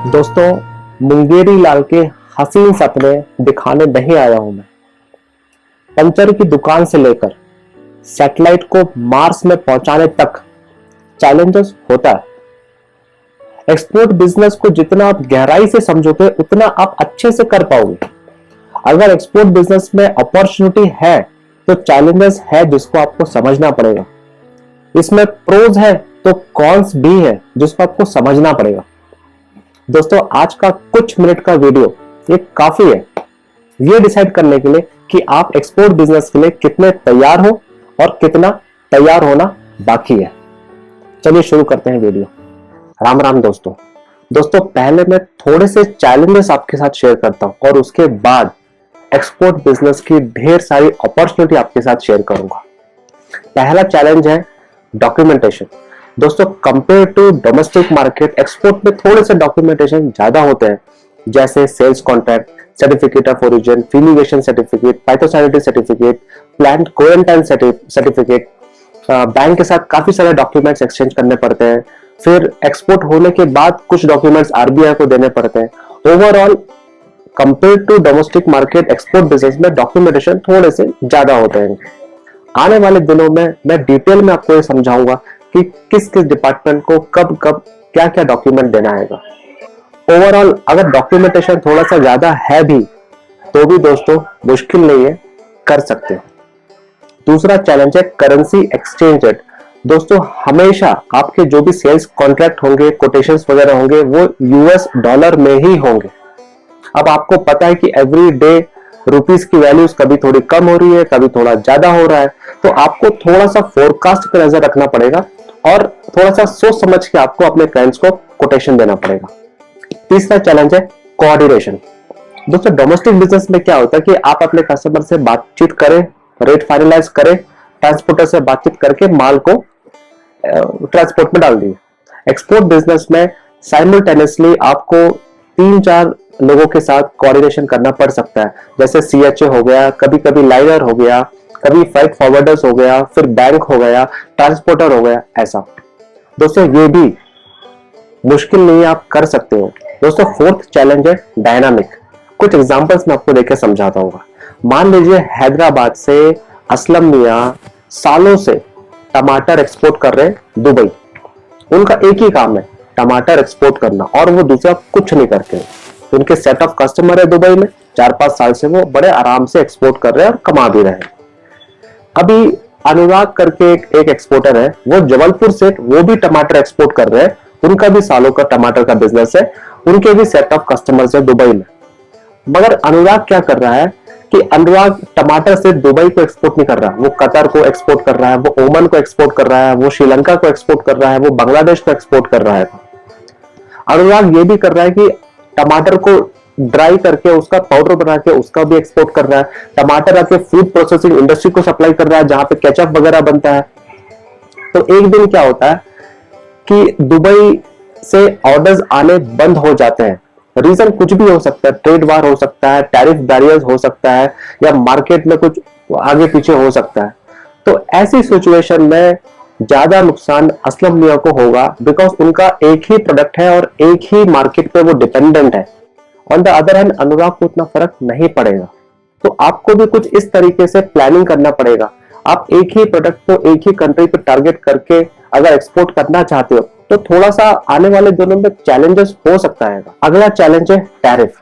दोस्तों, मुंगेरी लाल के हसीन सपने दिखाने नहीं आया हूं मैं। पंचर की दुकान से लेकर सैटेलाइट को मार्स में पहुंचाने तक चैलेंजेस होता है। एक्सपोर्ट बिजनेस को जितना आप गहराई से समझोगे उतना आप अच्छे से कर पाओगे। अगर एक्सपोर्ट बिजनेस में अपॉर्चुनिटी है तो चैलेंजेस है जिसको आपको समझना पड़ेगा। इसमें प्रोज है तो कॉन्स भी है जिसको आपको समझना पड़ेगा। दोस्तों, आज का कुछ मिनट का वीडियो ये काफी है ये डिसाइड करने के लिए कि आप एक्सपोर्ट बिजनेस के लिए कितने तैयार हो और कितना तैयार होना बाकी है। चलिए शुरू करते हैं वीडियो। राम राम दोस्तों, पहले मैं थोड़े से चैलेंजेस आपके साथ शेयर करता हूं और उसके बाद एक्सपोर्ट बिजनेस की ढेर सारी अपॉर्चुनिटी आपके साथ शेयर करूंगा। पहला चैलेंज है डॉक्यूमेंटेशन। दोस्तों, compare to domestic market export में थोड़े से डॉक्यूमेंटेशन ज्यादा होते हैं, जैसे sales contract, certificate of origin, fumigation certificate, phytosanitary certificate, plant quarantine certificate. Bank के साथ काफी सारे डॉक्यूमेंट्स एक्सचेंज करने पड़ते हैं। फिर एक्सपोर्ट होने के बाद कुछ डॉक्यूमेंट्स आरबीआई को देने पड़ते हैं। Overall compare to domestic market export business में डॉक्यूमेंटेशन थोड़े से ज्यादा होते हैं। आने वाले दिनों में मैं डिटेल में आपको ये समझाऊंगा कि किस किस डिपार्टमेंट को कब कब क्या क्या डॉक्यूमेंट देना है। ओवरऑल अगर डॉक्यूमेंटेशन थोड़ा सा ज्यादा है भी तो भी दोस्तों मुश्किल नहीं है, कर सकते हैं। दूसरा चैलेंज है करेंसी एक्सचेंज रेट। दोस्तों, हमेशा आपके जो भी सेल्स कॉन्ट्रैक्ट होंगे, कोटेशंस वगैरह होंगे, वो यूएस डॉलर में ही होंगे। अब आपको पता है कि एवरी डे रुपीस की वैल्यूज कभी थोड़ी कम हो रही है, कभी थोड़ा ज्यादा हो रहा है, तो आपको थोड़ा सा फोरकास्ट पर नजर रखना पड़ेगा और थोड़ा सा सोच समझ के आपको अपने क्लाइंट्स को कोटेशन देना पड़ेगा। तीसरा चैलेंज है कोऑर्डिनेशन। दोस्तों, डोमेस्टिक बिजनेस में क्या होता है कि आप अपने कस्टमर से बातचीत करें, रेट फाइनलाइज करें, ट्रांसपोर्टर से बातचीत करके माल को ट्रांसपोर्ट में डाल दिए। एक्सपोर्ट बिजनेस में साइमल्टेनियसली आपको 3-4 लोगों के साथ कोऑर्डिनेशन करना पड़ सकता है, जैसे सीएचए हो गया, कभी कभी लाइनर हो गया, कभी फ्राइट फॉरवर्डर्स हो गया, फिर बैंक हो गया, ट्रांसपोर्टर हो गया, ऐसा। दोस्तों, ये भी मुश्किल नहीं, आप कर सकते हो। दोस्तों, फोर्थ चैलेंज है डायनामिक। कुछ एग्जांपल्स मैं आपको देकर समझाता हूँ। मान लीजिए हैदराबाद से असलम मियां सालों से टमाटर एक्सपोर्ट कर रहे हैं दुबई। उनका एक ही काम है टमाटर एक्सपोर्ट करना और वो दूसरा कुछ नहीं करते। उनके सेट ऑफ कस्टमर है दुबई में, 4-5 साल से वो बड़े आराम से एक्सपोर्ट कर रहे हैं और कमा भी रहे हैं। अभी अनुराग करके एक एक्सपोर्टर है, वो जबलपुर से वो भी टमाटर एक्सपोर्ट कर रहे हैं। उनका भी सालों का टमाटर का बिजनेस है, उनके भी सेट ऑफ कस्टमर्स है दुबई में। मगर अनुराग क्या कर रहा है कि अनुराग टमाटर से दुबई को एक्सपोर्ट नहीं कर रहा, वो कतर को एक्सपोर्ट कर रहा है, वो ओमान को एक्सपोर्ट कर रहा है, वो श्रीलंका को एक्सपोर्ट कर रहा है, वो बांग्लादेश को एक्सपोर्ट कर रहा है। अनुराग ये भी कर रहा है कि टमाटर को ड्राई करके उसका पाउडर बना के उसका भी एक्सपोर्ट कर रहा है। टमाटर आके फूड प्रोसेसिंग इंडस्ट्री को सप्लाई कर रहा है, जहां पे केचप वगैरह बनता है। तो एक दिन क्या होता है कि दुबई से ऑर्डर्स आने बंद हो जाते हैं। रीजन कुछ भी हो सकता है, ट्रेड वार हो सकता है, टैरिफ बैरियर्स हो सकता है, या मार्केट में कुछ आगे पीछे हो सकता है। तो ऐसी सिचुएशन में ज्यादा नुकसान असलम मियां को होगा, बिकॉज उनका एक ही प्रोडक्ट है और एक ही मार्केट पे वो डिपेंडेंट है। ऑन द अदर हैंड अनुराग को उतना फर्क नहीं पड़ेगा। तो आपको भी कुछ इस तरीके से प्लानिंग करना पड़ेगा। आप एक ही प्रोडक्ट को एक ही कंट्री पे टारगेट करके अगर एक्सपोर्ट करना चाहते हो तो थोड़ा सा आने वाले दिनों में चैलेंजेस हो सकता है। अगला चैलेंज है टैरिफ।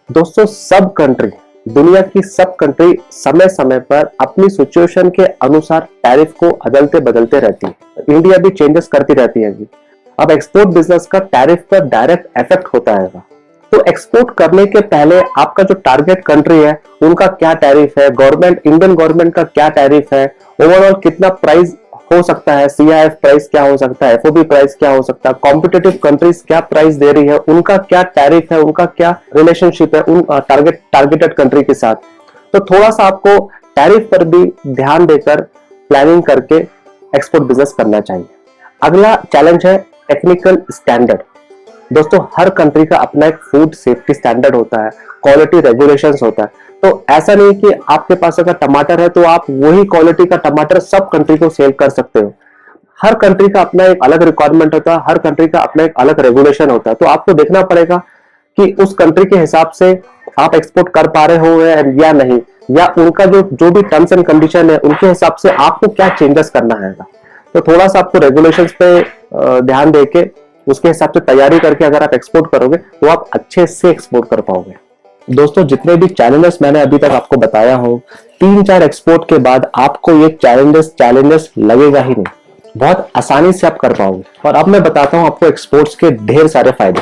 दोस्तों, सब कंट्री, दुनिया की सब कंट्री समय समय पर अपनी सिचुएशन के अनुसार टैरिफ को अदलते बदलते रहती है। इंडिया भी चेंजेस करती रहती है। अब एक्सपोर्ट बिजनेस का टैरिफ पर डायरेक्ट इफेक्ट होता है। तो एक्सपोर्ट करने के पहले आपका जो टारगेट कंट्री है उनका क्या टैरिफ है, गवर्नमेंट, इंडियन गवर्नमेंट का क्या टैरिफ है, ओवरऑल कितना प्राइस हो सकता है, सीआईएफ प्राइस क्या हो सकता है, एफओबी प्राइस क्या हो सकता है, कॉम्पिटिटिव कंट्रीज क्या प्राइस दे रही है, उनका क्या टैरिफ है, उनका क्या रिलेशनशिप है उन टारगेटेड कंट्री के साथ। तो थोड़ा सा आपको टैरिफ पर भी ध्यान देकर प्लानिंग करके एक्सपोर्ट बिजनेस करना चाहिए। अगला चैलेंज है टेक्निकल स्टैंडर्ड। दोस्तों, हर कंट्री का अपना एक फूड सेफ्टी स्टैंडर्ड होता है, क्वालिटी रेगुलेशंस होता है। तो ऐसा नहीं कि आपके पास अगर टमाटर है तो आप वही क्वालिटी का टमाटर सब कंट्री को सेल कर सकते हो। हर कंट्री का अपना एक अलग रिक्वायरमेंट होता है, हर कंट्री का अपना एक अलग रेगुलेशन होता है, तो आपको देखना पड़ेगा कि उस कंट्री के हिसाब से आप एक्सपोर्ट कर पा रहे हो या नहीं, या उनका जो जो भी टर्म्स एंड कंडीशन है उनके हिसाब से आपको क्या चेंजेस करना है। तो थोड़ा सा आपको रेगुलेशंस पे ध्यान देके उसके हिसाब से तैयारी करके अगर आप एक्सपोर्ट करोगे तो आप अच्छे से एक्सपोर्ट कर पाओगे। दोस्तों, जितने भी चैलेंजेस मैंने अभी तक आपको बताया हूं, 3-4 एक्सपोर्ट के बाद आपको ये चैलेंजेस लगेगा ही नहीं, बहुत आसानी से आप कर पाओगे। और अब मैं बताता हूं आपको एक्सपोर्ट्स के ढेर सारे फायदे।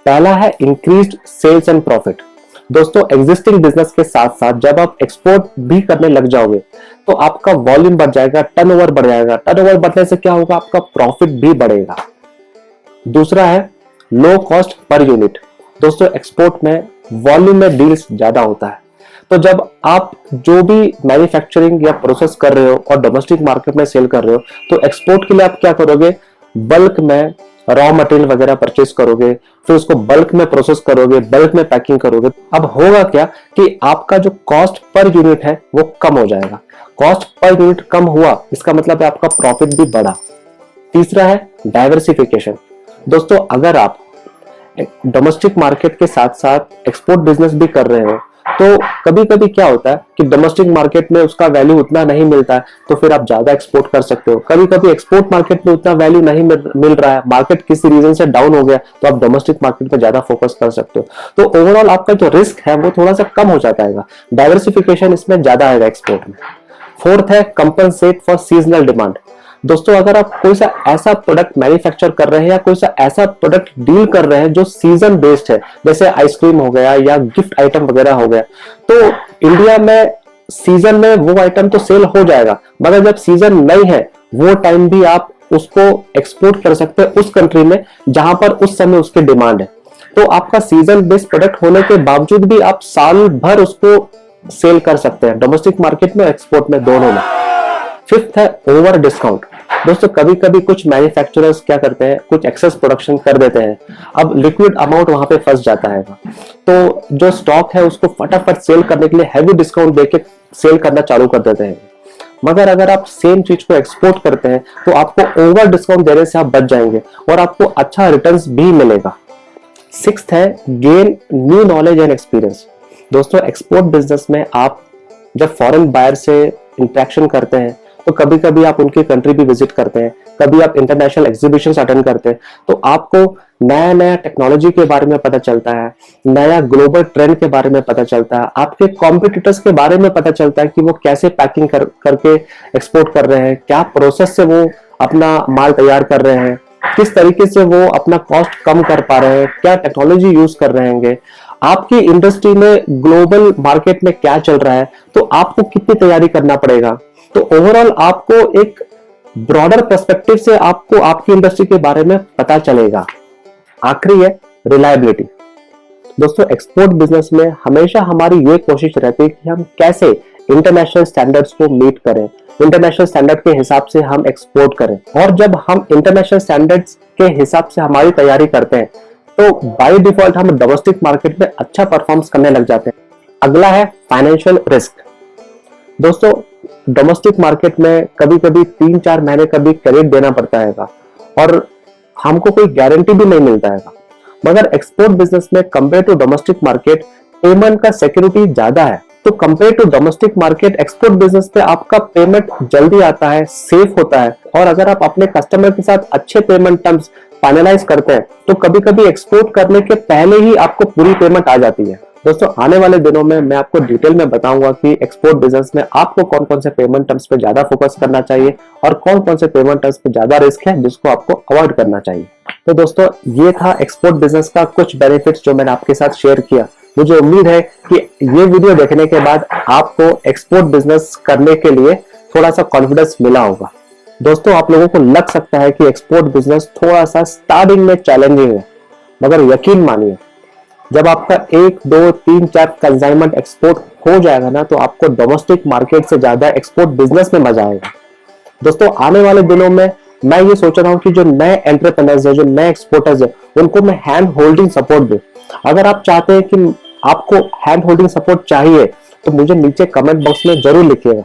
पहला है इंक्रीज्ड सेल्स एंड प्रॉफिट। दोस्तों, एग्जिस्टिंग बिजनेस के साथ साथ जब आप एक्सपोर्ट भी करने लग जाओगे तो आपका वॉल्यूम बढ़ जाएगा, टर्नओवर बढ़ जाएगा। टर्नओवर बढ़ने से क्या होगा, आपका प्रॉफिट भी बढ़ेगा। दूसरा है लो कॉस्ट पर यूनिट। दोस्तों, एक्सपोर्ट में वॉल्यूम में डील्स ज्यादा होता है, तो जब आप जो भी मैन्युफैक्चरिंग या प्रोसेस कर रहे हो और डोमेस्टिक मार्केट में सेल कर रहे हो, तो एक्सपोर्ट के लिए आप क्या करोगे, बल्क में रॉ मटेरियल वगैरह परचेस करोगे, फिर उसको बल्क में प्रोसेस करोगे, बल्क में पैकिंग करोगे। अब होगा क्या कि आपका जो कॉस्ट पर यूनिट है वो कम हो जाएगा। कॉस्ट पर यूनिट कम हुआ, इसका मतलब है आपका प्रॉफिट भी बढ़ा। तीसरा है डाइवर्सिफिकेशन। दोस्तों, अगर आप डोमेस्टिक मार्केट के साथ साथ एक्सपोर्ट बिजनेस भी कर रहे हो, तो कभी कभी क्या होता है कि डोमेस्टिक मार्केट में उसका वैल्यू उतना नहीं मिलता है, तो फिर आप ज्यादा एक्सपोर्ट कर सकते हो। कभी कभी एक्सपोर्ट मार्केट में उतना वैल्यू नहीं मिल रहा है, मार्केट किसी रीजन से डाउन हो गया, तो आप डोमेस्टिक मार्केट पर ज्यादा फोकस कर सकते हो। तो ओवरऑल आपका जो रिस्क है वो थोड़ा सा कम हो जाता है। डाइवर्सिफिकेशन इसमें ज्यादा आएगा एक्सपोर्ट में। फोर्थ है कंपनसेट फॉर सीजनल डिमांड। दोस्तों, अगर आप कोई सा ऐसा प्रोडक्ट मैन्युफैक्चर कर रहे हैं या कोई सा ऐसा प्रोडक्ट डील कर रहे हैं जो सीजन बेस्ड है, जैसे आइसक्रीम हो गया या गिफ्ट आइटम वगैरह हो गया, तो इंडिया में सीजन में वो आइटम तो सेल हो जाएगा, मगर जब सीजन नहीं है वो टाइम भी आप उसको एक्सपोर्ट कर सकते हैं उस कंट्री में जहां पर उस समय उसकी डिमांड है। तो आपका सीजन बेस्ड प्रोडक्ट होने के बावजूद भी आप साल भर उसको सेल कर सकते हैं, डोमेस्टिक मार्केट में, एक्सपोर्ट में, दोनों में। फिफ्थ है ओवर डिस्काउंट। दोस्तों, कभी कभी कुछ मैन्युफैक्चरर्स क्या करते हैं, कुछ एक्सेस प्रोडक्शन कर देते हैं, अब लिक्विड अमाउंट वहां पे फंस जाता है, तो जो स्टॉक है उसको फटाफट सेल करने के लिए हैवी डिस्काउंट देके सेल करना चालू कर देते हैं। मगर अगर आप सेम चीज को एक्सपोर्ट करते हैं तो आपको ओवर डिस्काउंट देने से आप बच जाएंगे और आपको अच्छा रिटर्न्स भी मिलेगा। सिक्स्थ है gain new knowledge and experience. दोस्तों, एक्सपोर्ट बिजनेस में आप जब फॉरेन बायर से इंटरेक्शन करते हैं तो कभी कभी आप उनकी कंट्री भी विजिट करते हैं, कभी आप इंटरनेशनल एग्जीबिशंस अटेंड करते हैं, तो आपको नया नया टेक्नोलॉजी के बारे में पता चलता है, नया ग्लोबल ट्रेंड के बारे में पता चलता है, आपके कॉम्पिटिटर्स के बारे में पता चलता है कि वो कैसे पैकिंग करके एक्सपोर्ट कर रहे हैं, क्या प्रोसेस से वो अपना माल तैयार कर रहे हैं, किस तरीके से वो अपना कॉस्ट कम कर पा रहे हैं, क्या टेक्नोलॉजी यूज कर रहे हैं, आपकी इंडस्ट्री में ग्लोबल मार्केट में क्या चल रहा है, तो आपको कितनी तैयारी करना पड़ेगा। तो ओवरऑल आपको एक ब्रॉडर पर्सपेक्टिव से आपको आपकी इंडस्ट्री के बारे में पता चलेगा। आखिरी है रिलायबिलिटी। दोस्तों, एक्सपोर्ट बिजनेस में हमेशा हमारी ये कोशिश रहती है कि हम कैसे इंटरनेशनल स्टैंडर्ड्स को मीट करें, इंटरनेशनल स्टैंडर्ड के हिसाब से हम एक्सपोर्ट करें, और जब हम इंटरनेशनल स्टैंडर्ड्स के हिसाब से हमारी तैयारी करते हैं तो बाय डिफॉल्ट हम डोमेस्टिक मार्केट में अच्छा परफॉर्मेंस करने लग जाते हैं। अगला है फाइनेंशियल रिस्क। दोस्तों, डोमेस्टिक मार्केट में कभी कभी 3-4 महीने कभी क्रेडिट देना पड़ता है और हमको कोई गारंटी भी नहीं मिलता है, मगर एक्सपोर्ट बिजनेस में compare to domestic market payment का सिक्योरिटी ज्यादा है। तो compare to domestic market export business पे आपका पेमेंट जल्दी आता है, सेफ होता है, और अगर आप अपने कस्टमर के साथ अच्छे पेमेंट टर्म्स फाइनलाइज करते हैं तो कभी कभी एक्सपोर्ट करने के पहले ही आपको पूरी पेमेंट आ जाती है। दोस्तों, आने वाले दिनों में मैं आपको डिटेल में बताऊंगा कि एक्सपोर्ट बिजनेस में आपको कौन कौन से पेमेंट टर्म्स पे ज्यादा फोकस करना चाहिए और कौन कौन से पेमेंट टर्म्स पे ज्यादा रिस्क है जिसको आपको अवॉइड करना चाहिए। तो दोस्तों, ये था एक्सपोर्ट बिजनेस का कुछ बेनिफिट्स जो मैंने आपके साथ शेयर किया। मुझे उम्मीद है कि ये वीडियो देखने के बाद आपको एक्सपोर्ट बिजनेस करने के लिए थोड़ा सा कॉन्फिडेंस मिला होगा। दोस्तों, आप लोगों को लग सकता है कि एक्सपोर्ट बिजनेस थोड़ा सा स्टार्टिंग में चैलेंजिंग है, मगर यकीन मानिए जब आपका 1, 2, 3, 4 कंसाइनमेंट एक्सपोर्ट हो जाएगा ना, तो आपको डोमेस्टिक मार्केट से ज्यादा एक्सपोर्ट बिजनेस में मजा आएगा। दोस्तों, आने वाले दिनों में मैं ये सोच रहा हूँ कि जो नए एंटरप्रेन्योर्स है, जो नए एक्सपोर्टर्स है, उनको मैं हैंड होल्डिंग सपोर्ट दूं। अगर आप चाहते हैं कि आपको हैंड होल्डिंग सपोर्ट चाहिए तो मुझे नीचे कमेंट बॉक्स में जरूर लिखिएगा।